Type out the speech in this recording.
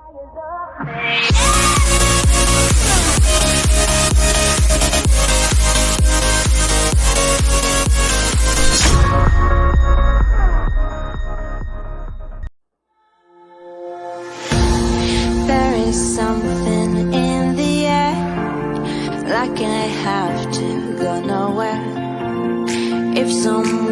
There is something in the air, like I have to go nowhere. If someone